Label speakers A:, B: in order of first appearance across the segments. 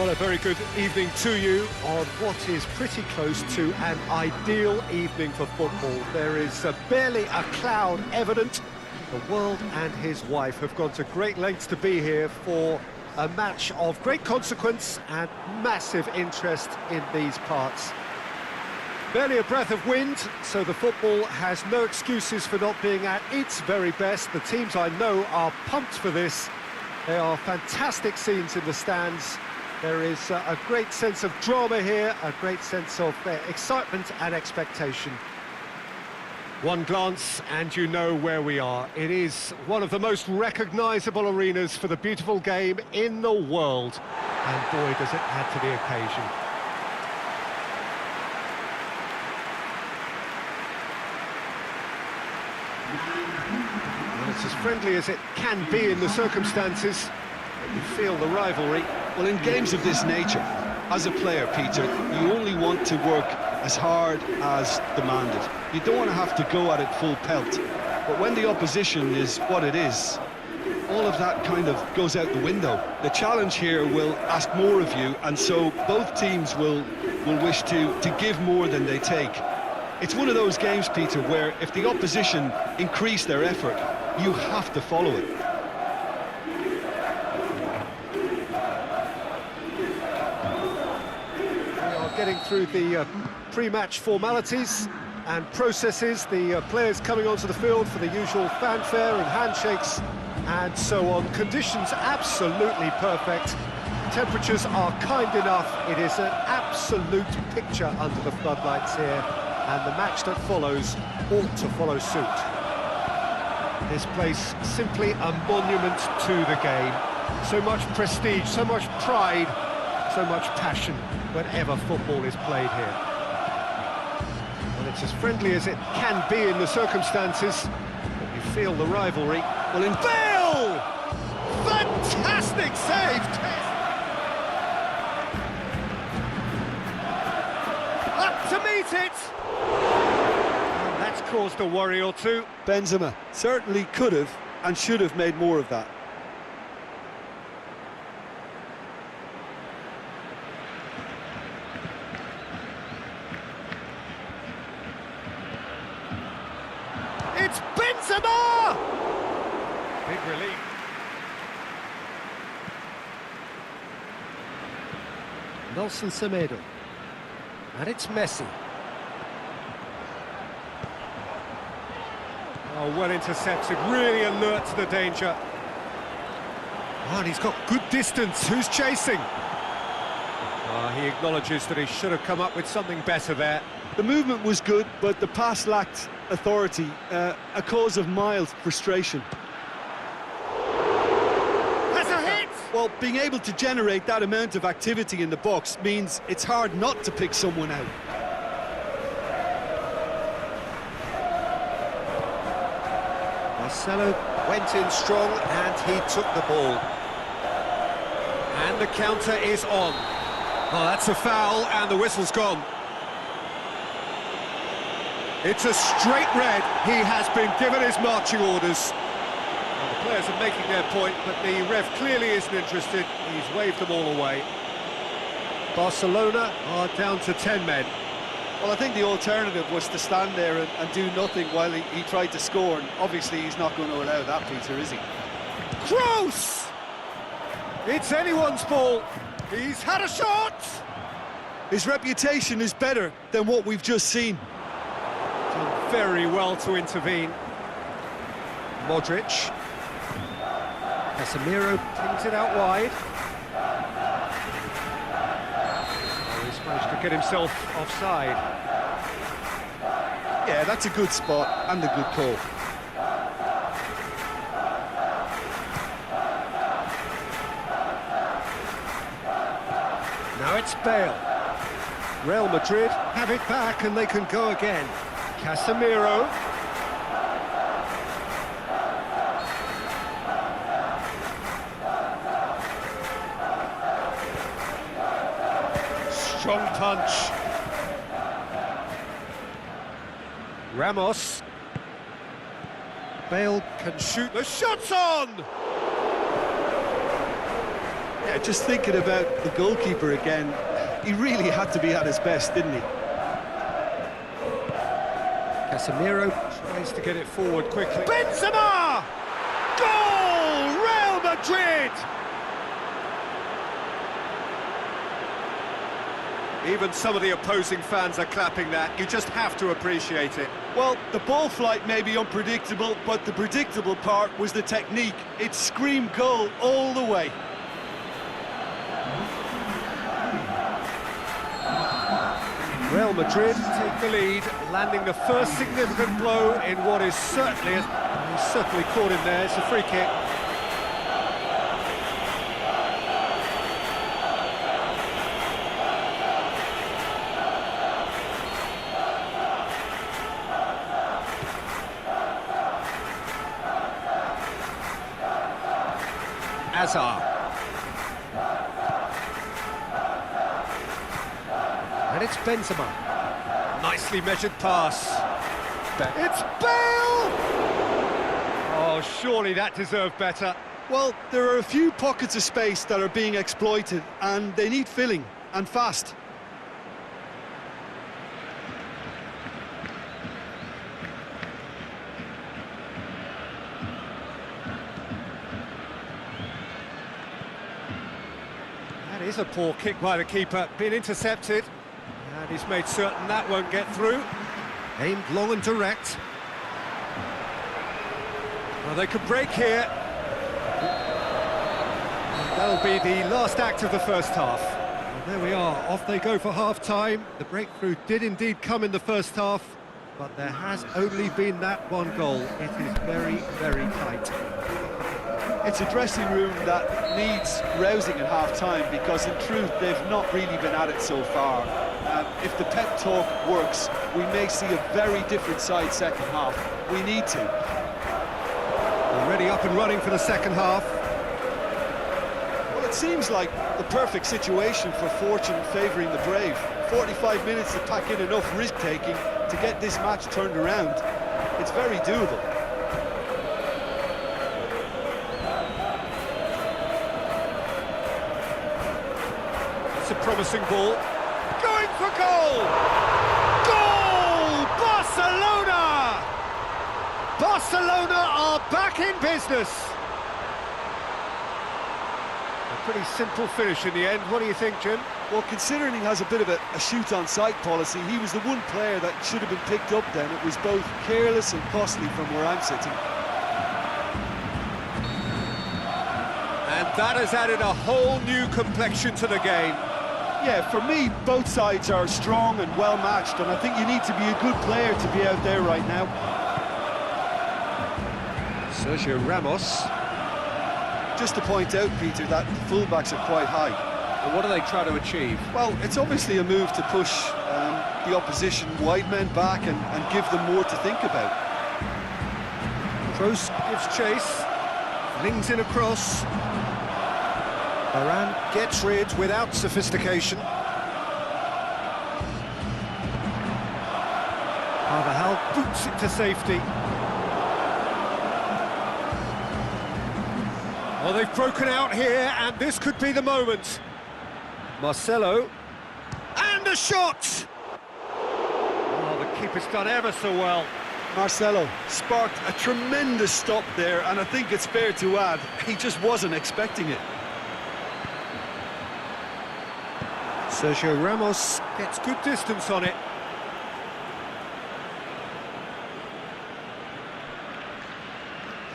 A: Well, a very good evening to you on what is pretty close to an ideal evening for football. There is barely a cloud evident. The world and his wife have gone to great lengths to be here for a match of great consequence and massive interest in these parts. Barely a breath of wind, so the football has no excuses for not being at its very best. The teams I know are pumped for this. There are fantastic scenes in the stands. There is a great sense of drama here, a great sense of excitement and expectation. One glance and you know where we are. It is one of the most recognisable arenas for the beautiful game in the world. And boy, does it add to the occasion. Well, it's as friendly as it can be in the circumstances. You feel the rivalry.
B: Well, in games of this nature, as a player, Peter, you only want to work as hard as demanded. You don't want to have to go at it full pelt. But when the opposition is what it is, all of that kind of goes out the window. The challenge here will ask more of you, and so both teams will wish to give more than they take. It's one of those games, Peter, where if the opposition increase their effort, you have to follow it.
A: Getting through the pre-match formalities and processes, the players coming onto the field for the usual fanfare and handshakes and so on. Conditions absolutely perfect. Temperatures are kind enough. It is an absolute picture under the floodlights here, and the match that follows ought to follow suit. This place simply a monument to the game. So much prestige, so much pride, so much passion whenever football is played here. Well, it's as friendly as it can be in the circumstances, but you feel the rivalry. Well, in Bale! Fantastic save! Up to meet it! Well, that's caused a worry or two.
B: Benzema certainly could have and should have made more of that.
A: It's Benzema! Big relief. Nelson Semedo. And it's Messi. Oh, well intercepted, really alert to the danger. Oh, and he's got good distance. Who's chasing? He acknowledges that he should have come up with something better there.
B: The movement was good, but the pass lacked authority, a cause of mild frustration.
A: That's a hit!
B: Well, being able to generate that amount of activity in the box means it's hard not to pick someone out.
A: Marcelo went in strong and he took the ball. And the counter is on. Oh, that's a foul and the whistle's gone. It's a straight red. He has been given his marching orders. Well, the players are making their point, but the ref clearly isn't interested. He's waved them all away. Barcelona are down to 10 men.
B: Well, I think the alternative was to stand there and do nothing while he tried to score, and obviously he's not going to allow that, Peter, is he?
A: Kroos! It's anyone's ball. He's had a shot!
B: His reputation is better than what we've just seen.
A: Done very well to intervene. Modric. Casemiro pings it out wide. Oh, he's managed to get himself offside.
B: Yeah, that's a good spot and a good call.
A: Now it's Bale. Real Madrid have it back and they can go again. Casemiro. Strong punch. Ramos. Bale can shoot. The shot's on!
B: Yeah, just thinking about the goalkeeper again, he really had to be at his best, didn't he?
A: Casemiro tries to get it forward quickly. Benzema! Goal! Real Madrid! Even some of the opposing fans are clapping that. You just have to appreciate it.
B: Well, the ball flight may be unpredictable, but the predictable part was the technique. It screamed goal all the way.
A: Real Madrid take the lead, landing the first significant blow in what is certainly caught him there. It's a free kick. Hazard. And it's Benzema. Nicely measured pass. It's Bale! Oh, surely that deserved better.
B: Well, there are a few pockets of space that are being exploited, and they need filling, and fast.
A: That is a poor kick by the keeper, been intercepted. And he's made certain that won't get through. Aimed long and direct. Well, they could break here. That'll be the last act of the first half. Well, there we are, off they go for half-time. The breakthrough did indeed come in the first half, but there has only been that one goal. It is very, very tight.
B: It's a dressing room that needs rousing at half-time, because in truth they've not really been at it so far. If the pep talk works, we may see a very different side second half. We need to.
A: Already up and running for the second half.
B: Well, it seems like the perfect situation for fortune favouring the brave. 45 minutes to pack in enough risk-taking to get this match turned around. It's very doable.
A: It's a promising ball. Going for goal! Goal! Barcelona! Barcelona are back in business. A pretty simple finish in the end. What do you think, Jim?
B: Well, considering he has a bit of a shoot-on-sight policy, he was the one player that should have been picked up then. It was both careless and costly from where I'm sitting.
A: And that has added a whole new complexion to the game.
B: Yeah, for me, both sides are strong and well-matched, and I think you need to be a good player to be out there right now.
A: Sergio Ramos.
B: Just to point out, Peter, that the fullbacks are quite high.
A: And what do they try to achieve?
B: Well, it's obviously a move to push the opposition wide men back and give them more to think about.
A: Kroos gives chase, flings in a cross. Varane gets rid without sophistication. Carvajal boots it to safety. Well, they've broken out here, and this could be the moment. Marcelo, and a shot! Oh, the keeper's done ever so well.
B: Marcelo sparked a tremendous stop there, and I think it's fair to add, he just wasn't expecting it.
A: Sergio Ramos gets good distance on it.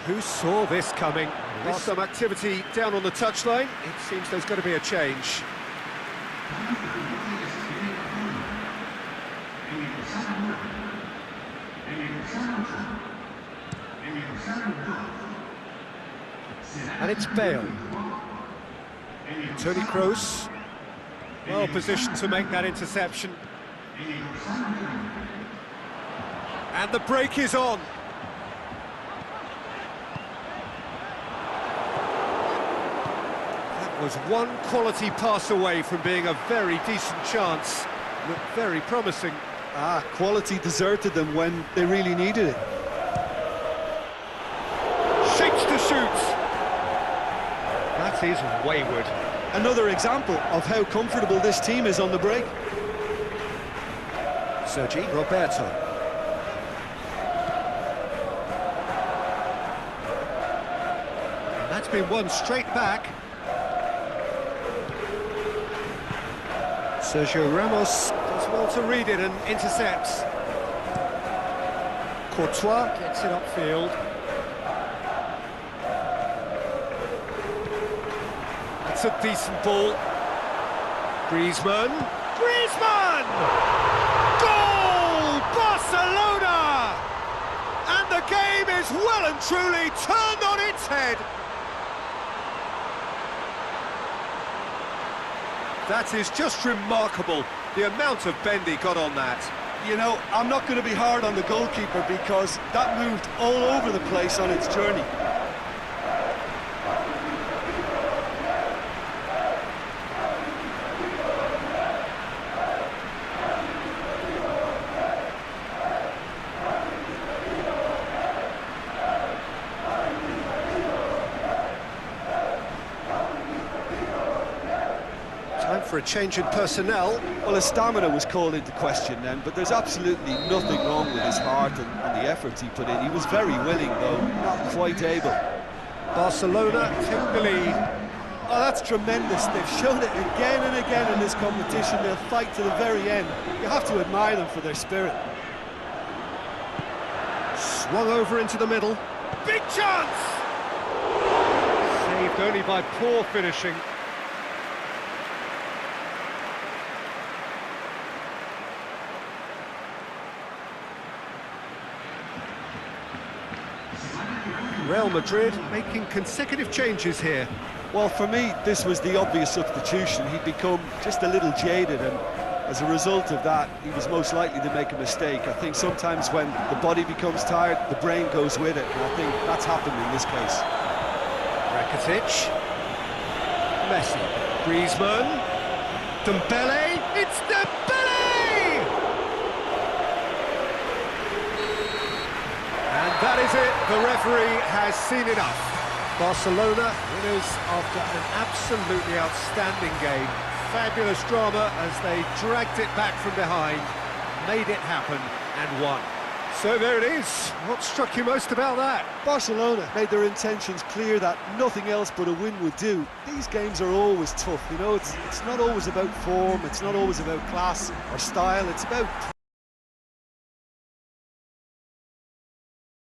A: Who saw this coming? There's some activity down on the touchline. It seems there's going to be a change. And it's Bale. Toni Kroos. Well positioned to make that interception. And the break is on. That was one quality pass away from being a very decent chance. Looked very promising.
B: Quality deserted them when they really needed it.
A: Shapes to shoot. That is wayward.
B: another example of how comfortable this team is on the break.
A: Sergi Roberto. And that's been won straight back. Sergio Ramos does well to read it and intercepts. Courtois gets it upfield. That's a decent ball. Griezmann. Griezmann! Goal! Barcelona! And the game is well and truly turned on its head. That is just remarkable, the amount of bend he got on that.
B: You know, I'm not going to be hard on the goalkeeper because that moved all over the place on its journey.
A: Time for a change in personnel.
B: Well, his stamina was called into question then, but there's absolutely nothing wrong with his heart and the efforts he put in. He was very willing, though, not quite able.
A: Barcelona take the lead.
B: Oh, that's tremendous. They've shown it again and again in this competition. They'll fight to the very end. You have to admire them for their spirit.
A: Swung over into the middle. Big chance! Saved only by poor finishing. Real Madrid making consecutive changes here.
B: Well, for me, this was the obvious substitution. He'd become just a little jaded, and as a result of that, he was most likely to make a mistake. I think sometimes when the body becomes tired, the brain goes with it, and I think that's happened in this case.
A: Rakitic. Messi. Griezmann. Dembele. It's Dembele! And that is it. The referee has seen enough. Barcelona winners after an absolutely outstanding game. Fabulous drama as they dragged it back from behind, made it happen and won. So there it is. What struck you most about that?
B: Barcelona made their intentions clear that nothing else but a win would do. These games are always tough, you know, it's not always about form, it's not always about class or style, it's about